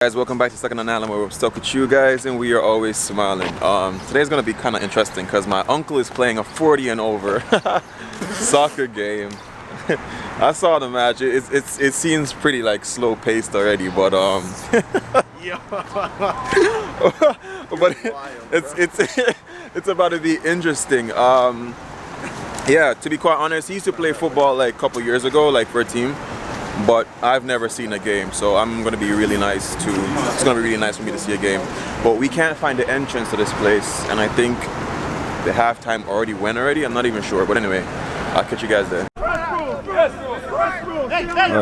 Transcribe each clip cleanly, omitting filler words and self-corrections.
Guys, welcome back to Second on Island, where we're stuck with you guys and we are always smiling. Today's gonna be kind of interesting because my uncle is playing a 40 and over soccer game. I saw the match. It seems pretty like slow paced already, but but it's about to be interesting. Yeah, to be quite honest, he used to play football like a couple years ago, like for a team. But I've never seen a game, so I'm gonna be really nice to. It's gonna be really nice for me to see a game. But we can't find the entrance to this place, and I think the halftime already went already. I'm not even sure, but anyway, I'll catch you guys there. All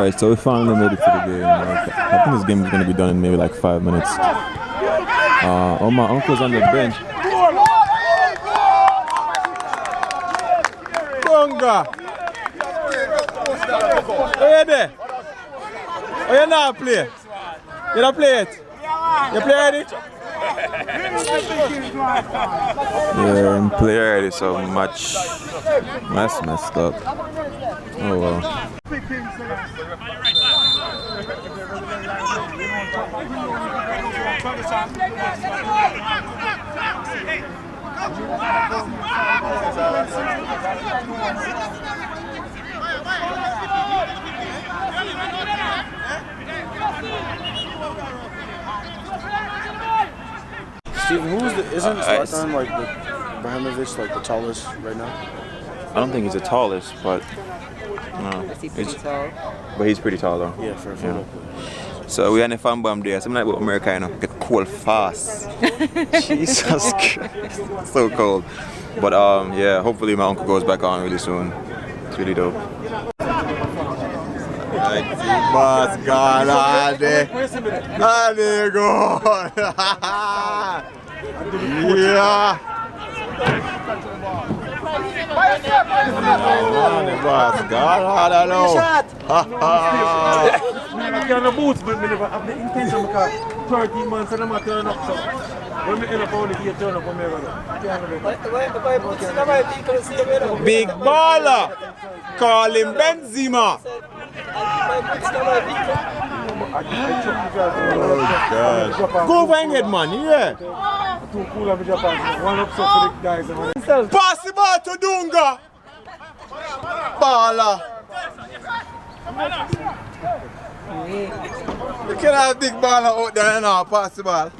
right, so we finally made it to the game. I think this game is gonna be done in maybe like 5 minutes. Oh, my uncle's on the bench. Bonga. Oh, you there? Oh, you not play? You don't play it? You play already? Yeah, I'm play already, so much. That's messed up. Oh well. Steven, isn't Zlatan like Ibrahimovic like the tallest right now? I don't think he's the tallest, but no. Is he pretty tall? But he's pretty tall though. Yeah, for a football player. So we are in the fan bomb there. Something like with America, you know, get cold fast. Jesus Christ, so cold. But yeah, hopefully my uncle goes back on really soon. It's really dope. Boss gone on there. And there go. Yeah. The boss gone on now. I got the boots, but I never have the intention because 13 months and I'm not turning up. So when we end up only here, turn up on me. Big baller. Call him Benzema. Oh gosh. Go over and get money, yeah. Too cool of Japan. One up so for the guys. Pass the ball to Dunga. Baller. You can't have big baller out there now. Pass the ball.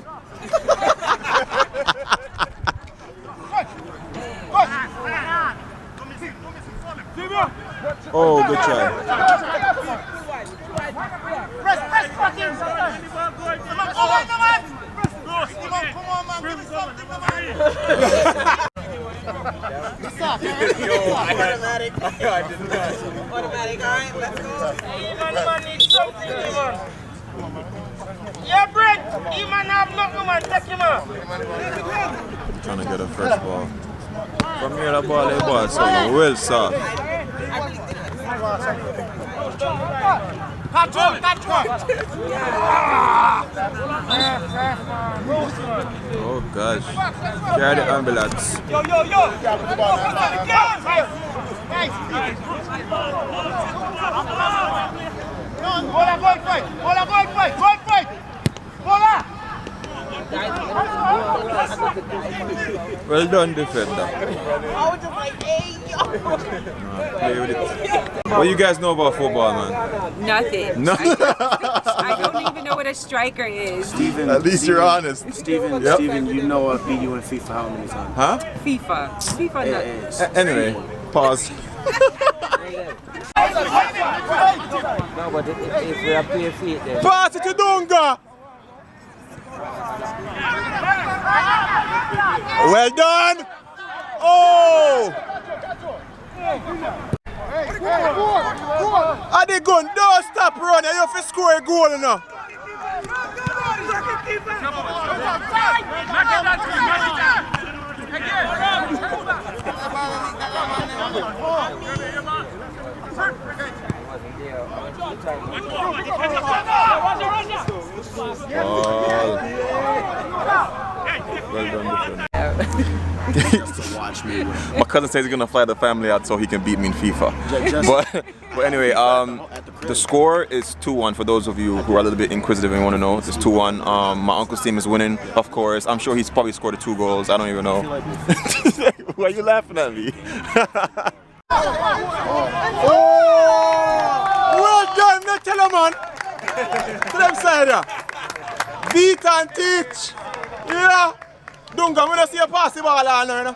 Oh, good try. Automatic. Automatic, alright, let's go. Man needs something, man. Yeah, Brett, he man have nothing, man. Take him out. Trying to get a first ball. From here, the ball is so well soft. Catch one. Oh gosh. Carry the ambulance. Yo. Bola, go fight. Bola. Well done, defender. Play with it. What you guys know about football, man? Nothing. No. I don't even know what a striker is. Steven, At least you're honest. Steven, Yep. Steven, you know I've beat you in FIFA how many times? Huh? FIFA nothing. Anyway, pause. No, but if we have bare feet there. Pass it to Dunga. Well done. Oh. Adi gun, don't stop running. You have to score a goal now. Well done, defender. Watch me. My cousin says he's gonna fly the family out so he can beat me in FIFA. But anyway, the score is 2-1 for those of you who are a little bit inquisitive and want to know. It's 2-1. My uncle's team is winning, of course. I'm sure he's probably scored the 2 goals. I don't even know. Why are you laughing at me? Well done, no tell them, man. To them side, yeah. Beat and teach. Yeah. Don't come when I see a pass the ball on her, you know.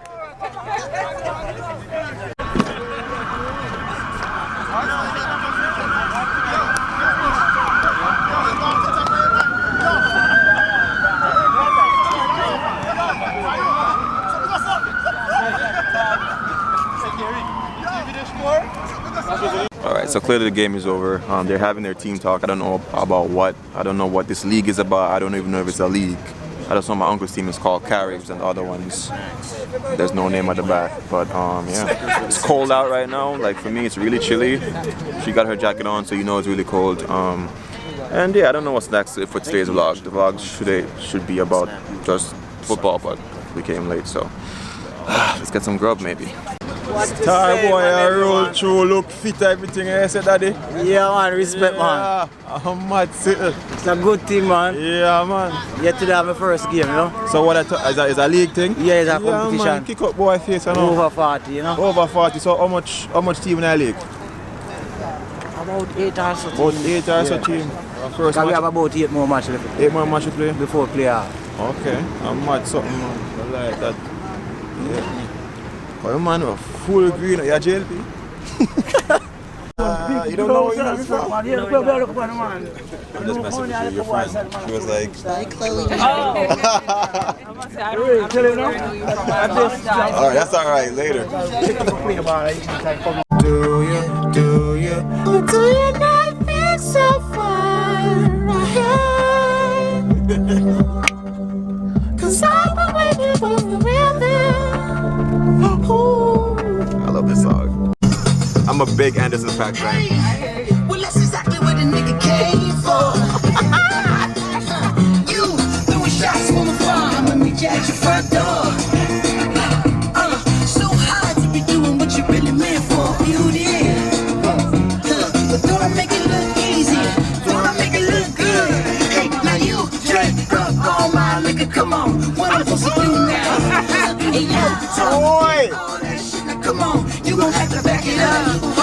Alright, so clearly the game is over. They're having their team talk. I don't know about what. I don't know what this league is about. I don't even know if it's a league. I just know my uncle's team is called Caribs and the other ones, there's no name at the back. But yeah, it's cold out right now. Like for me, it's really chilly. She got her jacket on, so you know it's really cold. And yeah, I don't know what's next for today's vlog. The vlog should be about just football, but we came late, so let's get some grub maybe. Star boy, I roll through, look fit, everything. I said, Daddy. Yeah, man, respect, man. I'm mad. It's a good thing, man. Yeah, man. Yet today have my first game, you know? So what is a league thing? Yeah, it's a competition. Man, kick up boy face, you know. Over 40, you know? Over 40. So how much team in the league? About 8 or so. About 8 or so team. First we match. have about 8 more matches left. 8 more matches to play? Before play off. Okay. I'm mad something, man. I like that. Yeah. Oh, man, full green. You're JLP? You don't know what you're doing before? I just messaged with your friend. She was like, alright, that's alright, later. Do you not feel so far ahead? 'Cause I've been waiting for forever. I love this song. I'm a big Anderson .Paak fan. Well, that's exactly what a nigga came for. You throwing shots from afar, I'ma meet you at your front door. So hard to be doing what you really meant for. Beauty. But don't I make it look easy? Don't I make it look good? Hey, now you drink up all my liquor. Come on, what I'm supposed to do now? Hey, you talk all that shit. Now come on, you gon' have to back it up.